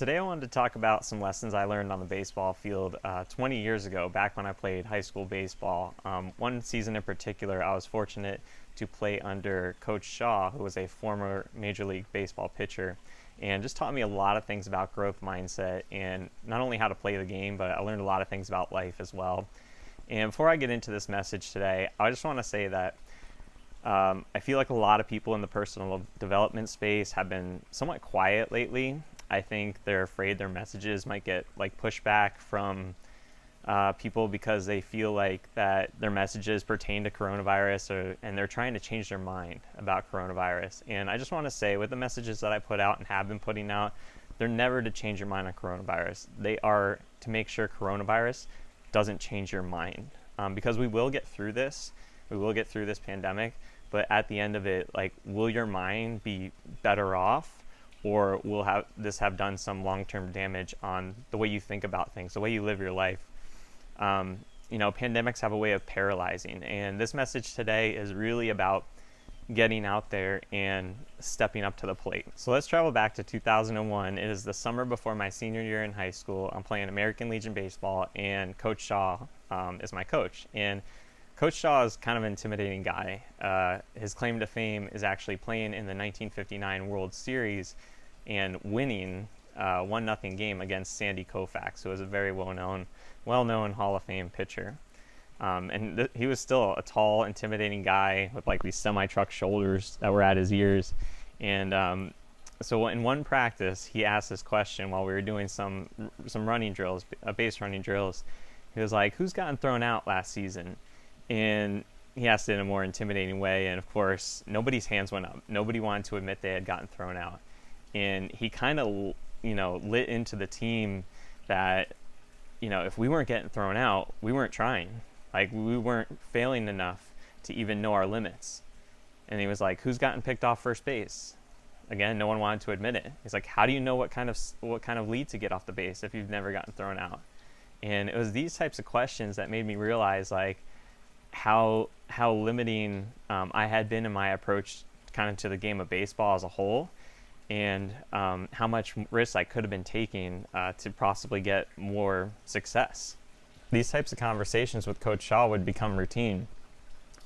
Today I wanted to talk about some lessons I learned on the baseball field 20 years ago, back when I played high school baseball. One season in particular, I was fortunate to play under Coach Shaw, who was a former Major League Baseball pitcher, and just taught me a lot of things about growth mindset and not only how to play the game, but I learned a lot of things about life as well. And before I get into this message today, I just want to say that I feel like a lot of people in the personal development space have been somewhat quiet lately. I think they're afraid their messages might get like pushback from people because they feel like that their messages pertain to coronavirus, and they're trying to change their mind about coronavirus. And I just want to say, with the messages that I put out and have been putting out, they're never to change your mind on coronavirus. They are to make sure coronavirus doesn't change your mind, because we will get through this. We will get through this pandemic, but at the end of it, like, will your mind be better off, or will have done some long-term damage on the way you think about things, the way you live your life? Pandemics have a way of paralyzing, and this message today is really about getting out there and stepping up to the plate. So let's travel back to 2001. It is the summer before my senior year in high school. I'm playing American Legion baseball, and Coach Shaw is my coach. And Coach Shaw is kind of an intimidating guy. His claim to fame is actually playing in the 1959 World Series and winning a 1-0 game against Sandy Koufax, who was a very well-known Hall of Fame pitcher. He was still a tall, intimidating guy with like these semi-truck shoulders that were at his ears. And so in one practice, he asked this question while we were doing some running drills, base running drills. He was like, "Who's gotten thrown out last season?" And he asked it in a more intimidating way, and of course, nobody's hands went up. Nobody wanted to admit they had gotten thrown out. And he kind of, lit into the team that, if we weren't getting thrown out, we weren't trying. Like, we weren't failing enough to even know our limits. And he was like, "Who's gotten picked off first base?" Again, no one wanted to admit it. He's like, "How do you know what kind of lead to get off the base if you've never gotten thrown out?" And it was these types of questions that made me realize, like, how limiting I had been in my approach kind of to the game of baseball as a whole, and how much risk I could have been taking to possibly get more success. These types of conversations with Coach Shaw would become routine.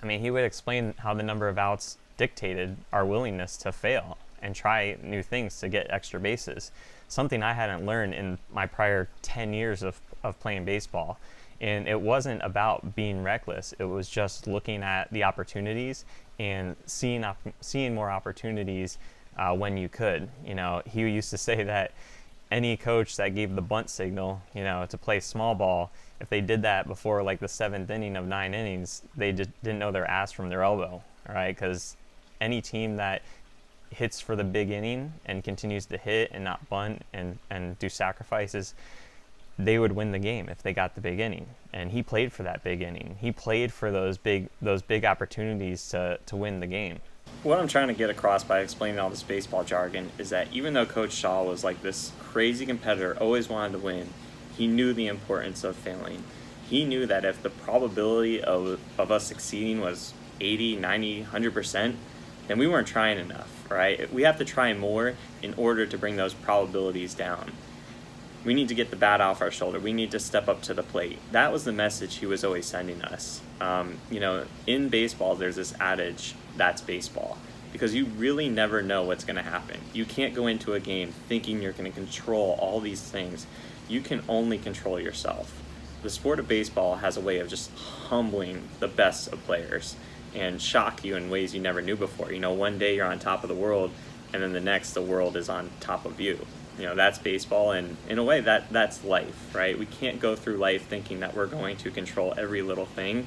I mean, he would explain how the number of outs dictated our willingness to fail and try new things to get extra bases, something I hadn't learned in my prior 10 years of playing baseball. And it wasn't about being reckless. It was just looking at the opportunities and seeing more opportunities when you could. He used to say that any coach that gave the bunt signal, to play small ball, if they did that before like the 7th inning of 9 innings, they just didn't know their ass from their elbow, right? Because any team that hits for the big inning and continues to hit and not bunt and do sacrifices, they would win the game if they got the big inning. And he played for that big inning. He played for those big opportunities to win the game. What I'm trying to get across by explaining all this baseball jargon is that even though Coach Shaw was like this crazy competitor, always wanted to win, he knew the importance of failing. He knew that if the probability of us succeeding was 80, 90, 100%, then we weren't trying enough, right? We have to try more in order to bring those probabilities down. We need to get the bat off our shoulder. We need to step up to the plate. That was the message he was always sending us. In baseball, there's this adage, that's baseball, because you really never know what's going to happen. You can't go into a game thinking you're going to control all these things. You can only control yourself. The sport of baseball has a way of just humbling the best of players and shock you in ways you never knew before. One day you're on top of the world, and then the next the world is on top of you. That's baseball, and in a way that's life, right? We can't go through life thinking that we're going to control every little thing,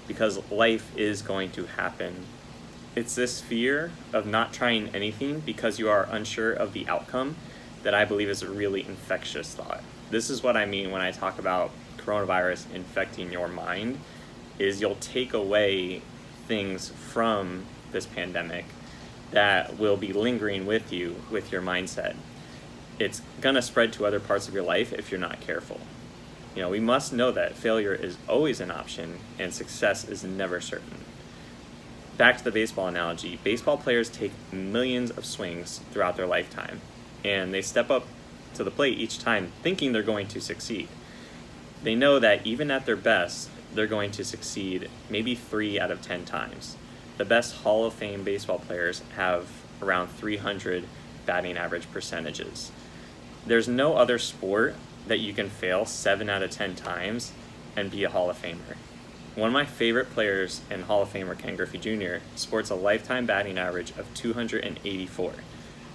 because life is going to happen. It's this fear of not trying anything because you are unsure of the outcome that I believe is a really infectious thought. This is what I mean when I talk about coronavirus infecting your mind, is you'll take away things from this pandemic that will be lingering with you with your mindset. It's going to spread to other parts of your life if you're not careful. We must know that failure is always an option and success is never certain. Back to the baseball analogy, baseball players take millions of swings throughout their lifetime, and they step up to the plate each time thinking they're going to succeed. They know that even at their best, they're going to succeed maybe 3 out of 10 times. The best Hall of Fame baseball players have around 300 batting average percentages. There's no other sport that you can fail 7 out of 10 times and be a Hall of Famer. One of my favorite players and Hall of Famer, Ken Griffey Jr., sports a lifetime batting average of 284.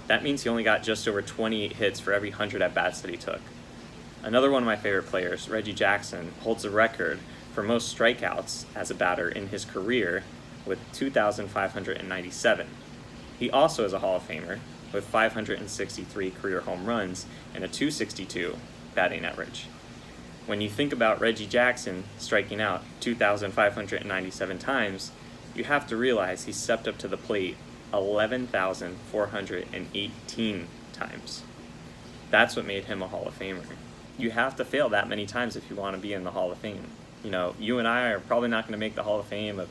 That means he only got just over 28 hits for every 100 at-bats that he took. Another one of my favorite players, Reggie Jackson, holds the record for most strikeouts as a batter in his career with 2,597. He also is a Hall of Famer with 563 career home runs and a 262 batting average. When you think about Reggie Jackson striking out 2,597 times, you have to realize he stepped up to the plate 11,418 times. That's what made him a Hall of Famer. You have to fail that many times if you want to be in the Hall of Fame. You know, you and I are probably not going to make the Hall of Fame of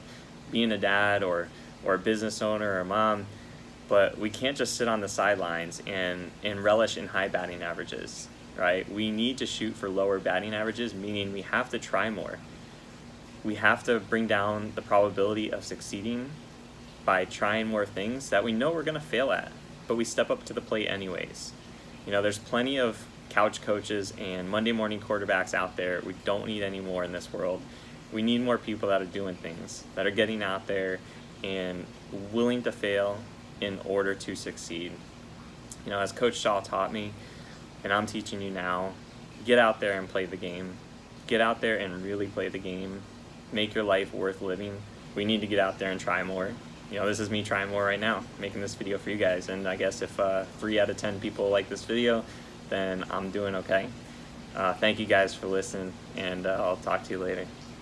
being a dad or a business owner or a mom, but we can't just sit on the sidelines and relish in high batting averages, right? We need to shoot for lower batting averages, meaning we have to try more. We have to bring down the probability of succeeding by trying more things that we know we're going to fail at, but we step up to the plate anyways. You know, there's plenty of couch coaches and Monday morning quarterbacks out there. We don't need any more in this world. We need more people that are doing things, that are getting out there and willing to fail in order to succeed. You know, as Coach Shaw taught me, and I'm teaching you now, get out there and play the game. Get out there and really play the game. Make your life worth living. We need to get out there and try more. You know, this is me trying more right now, making this video for you guys. And I guess if 3 out of 10 people like this video, then I'm doing okay. Thank you guys for listening, and I'll talk to you later.